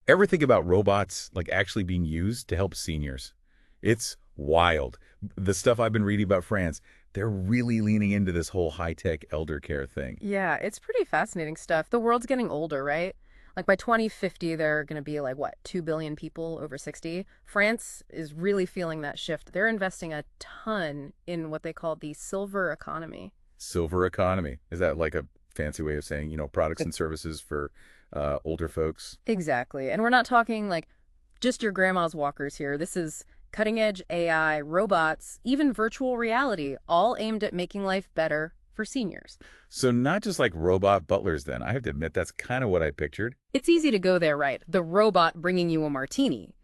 Ever think about robots like actually being used to help seniors? It's wild. The stuff I've been reading about France, they're really leaning into this whole high-tech elder care thing. Yeah, it's pretty fascinating stuff. The world's getting older, right? Like by 2050, there are going to be like what, 2 billion people over 60. France is really feeling that shift. They're investing a ton in what they call the silver economy. Silver economy. Is that like a fancy way of saying, products and services for older folks? Exactly. And we're not talking like just your grandma's walkers here. This is cutting edge AI, robots, even virtual reality, all aimed at making life better for seniors. So not just like robot butlers then. I have to admit that's kind of what I pictured. It's easy to go there, right? The robot bringing you a martini.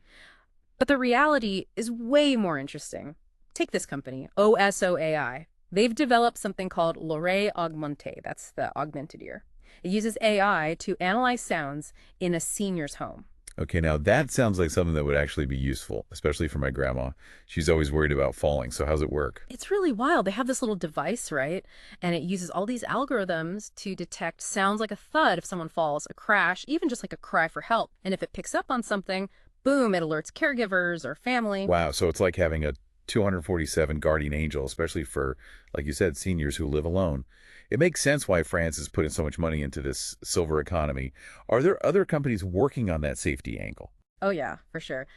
But the reality is way more interesting. Take this company, OSOAI. They've developed something called l'oreille augmentée. That's the augmented ear. It uses AI to analyze sounds in a senior's home. Okay, now that sounds like something that would actually be useful, especially for my grandma. She's always worried about falling, so how's it work? It's really wild. They have this little device, right? And it uses all these algorithms to detect sounds like a thud if someone falls, a crash, even just like a cry for help. And if it picks up on something, boom, it alerts caregivers or family. Wow, so it's like having a 247 guardian angel, especially for, like you said, seniors who live alone. It makes sense why France is putting so much money into this silver economy. Are there other companies working on that safety angle? Oh, yeah, for sure.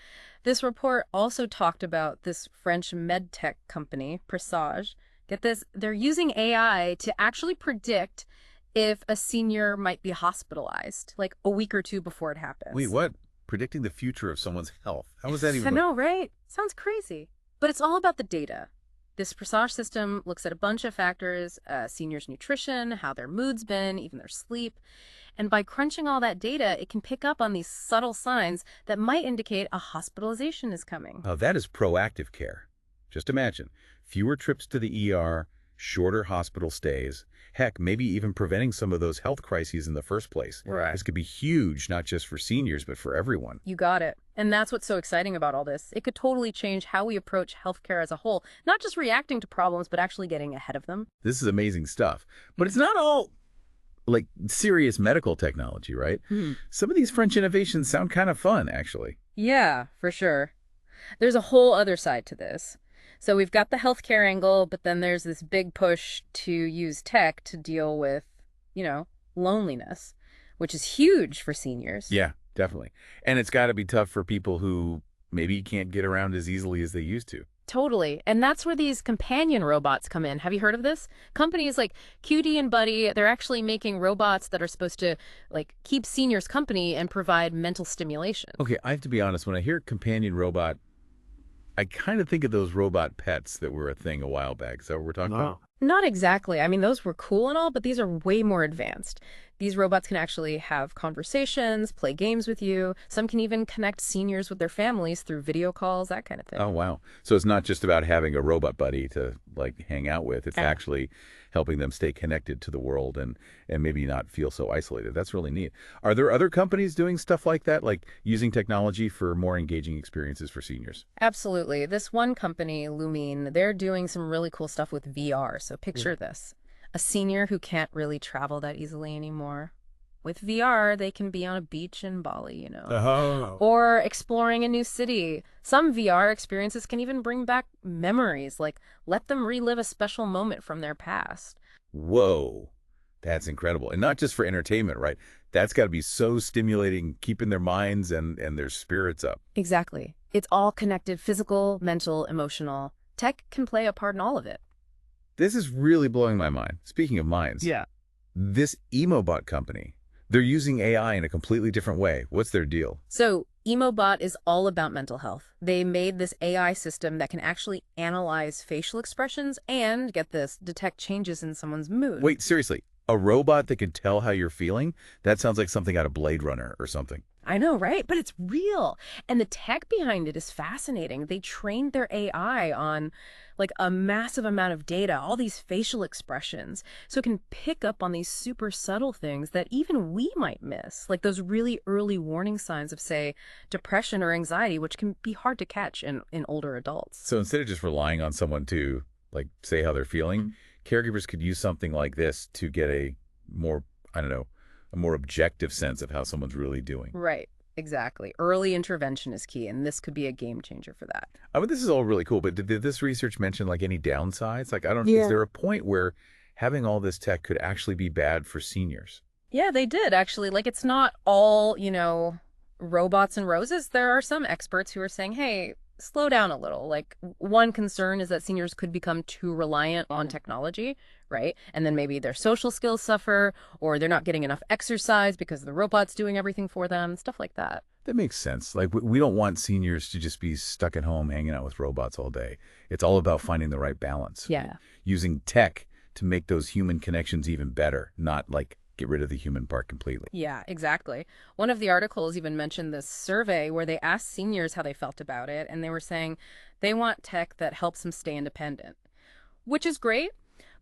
This report also talked about this French medtech company, Presage. Get this, they're using AI to actually predict if a senior might be hospitalized, like a week or two before it Wait, happens. what? Predicting the future of someone's health. How is that I even? know, right? Sounds crazy. But it's all about the data. This Presage system looks at a bunch of factors, seniors' nutrition, how their mood's been, even their sleep. And by crunching all that data, it can pick up on these subtle signs that might indicate a hospitalization is coming. Oh, that is proactive care. Just imagine, fewer trips to the ER, shorter hospital stays, heck, maybe even preventing some of those health crises in the first place. Right. This could be huge, not just for seniors, but for everyone. You got it. And that's what's so exciting about all this. It could totally change how we approach healthcare as a whole, not just reacting to problems, but actually getting ahead of them. This is amazing stuff. But it's not all like serious medical technology, right? Hmm. Some of these French innovations sound kind of fun, actually. Yeah, for sure. There's a whole other side to this. So we've got the healthcare angle, but then there's this big push to use tech to deal with, loneliness, which is huge for seniors. Yeah, definitely. And it's got to be tough for people who maybe can't get around as easily as they used to. Totally. And that's where these companion robots come in. Have you heard of this? Companies like QD and Buddy, they're actually making robots that are supposed to keep seniors company and provide mental stimulation. Okay, I have to be honest, when I hear companion robot, I kind of think of those robot pets that were a thing a while back. Is that what we're talking about? Not exactly. I mean, those were cool and all, but these are way more advanced. These robots can actually have conversations, play games with you. Some can even connect seniors with their families through video calls, that kind of thing. Oh, wow. So it's not just about having a robot buddy to hang out with. It's actually helping them stay connected to the world and maybe not feel so isolated. That's really neat. Are there other companies doing stuff like that, like using technology for more engaging experiences for seniors? Absolutely. This one company, Lumine, they're doing some really cool stuff with VR. So picture this. A senior who can't really travel that easily anymore. With VR, they can be on a beach in Bali. Oh. Or exploring a new city. Some VR experiences can even bring back memories, like let them relive a special moment from their past. Whoa. That's incredible. And not just for entertainment, right? That's got to be so stimulating, keeping their minds and their spirits up. Exactly. It's all connected, physical, mental, emotional. Tech can play a part in all of it. This is really blowing my mind. Speaking of minds, Yeah. this Emobot company, they're using AI in a completely different way. What's their deal? So Emobot is all about mental health. They made this AI system that can actually analyze facial expressions and, get this, detect changes in someone's mood. Wait, seriously, a robot that can tell how you're feeling? That sounds like something out of Blade Runner or something. I know, right? But it's real. And the tech behind it is fascinating. They trained their AI on a massive amount of data, all these facial expressions, so it can pick up on these super subtle things that even we might miss, like those really early warning signs of, say, depression or anxiety, which can be hard to catch in older adults. So instead of just relying on someone to say how they're feeling, caregivers could use something like this to get a more, I don't know, a more objective sense of how someone's really doing. Right. Exactly. Early intervention is key, and this could be a game changer for that. I mean, this is all really cool, but did this research mention like any downsides? Like, I don't, is Yeah. there a point where having all this tech could actually be bad for seniors? Yeah, they did actually. Like, it's not all, robots and roses. There are some experts who are saying, hey, slow down a little. Like, one concern is that seniors could become too reliant on technology, right? And then maybe their social skills suffer, or they're not getting enough exercise because the robot's doing everything for them, stuff like that. That makes sense. Like, we don't want seniors to just be stuck at home hanging out with robots all day. It's all about finding the right balance, Yeah. using tech to make those human connections even better, not like get rid of the human part completely. Yeah, exactly. One of the articles even mentioned this survey where they asked seniors how they felt about it, and they were saying they want tech that helps them stay independent, which is great,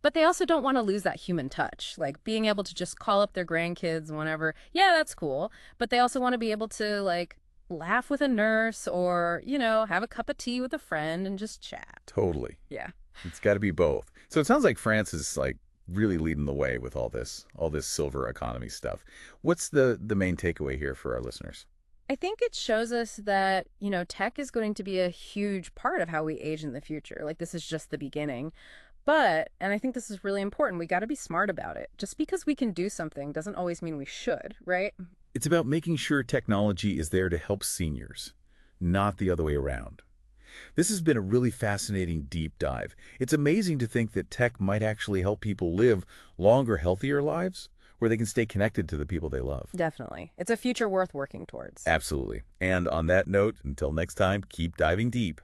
but they also don't want to lose that human touch, like being able to just call up their grandkids whenever. Yeah, that's cool, but they also want to be able to like laugh with a nurse or, have a cup of tea with a friend and just chat. Totally. Yeah. It's got to be both. So it sounds like France is like really leading the way with all this silver economy stuff. What's the main takeaway here for our listeners? I think it shows us that, tech is going to be a huge part of how we age in the future. Like, this is just the beginning. But, and I think this is really important, we got to be smart about it. Just because we can do something doesn't always mean we should, right? It's about making sure technology is there to help seniors, not the other way around. This has been a really fascinating deep dive. It's amazing to think that tech might actually help people live longer, healthier lives where they can stay connected to the people they love. Definitely. It's a future worth working towards. Absolutely. And on that note, until next time, keep diving deep.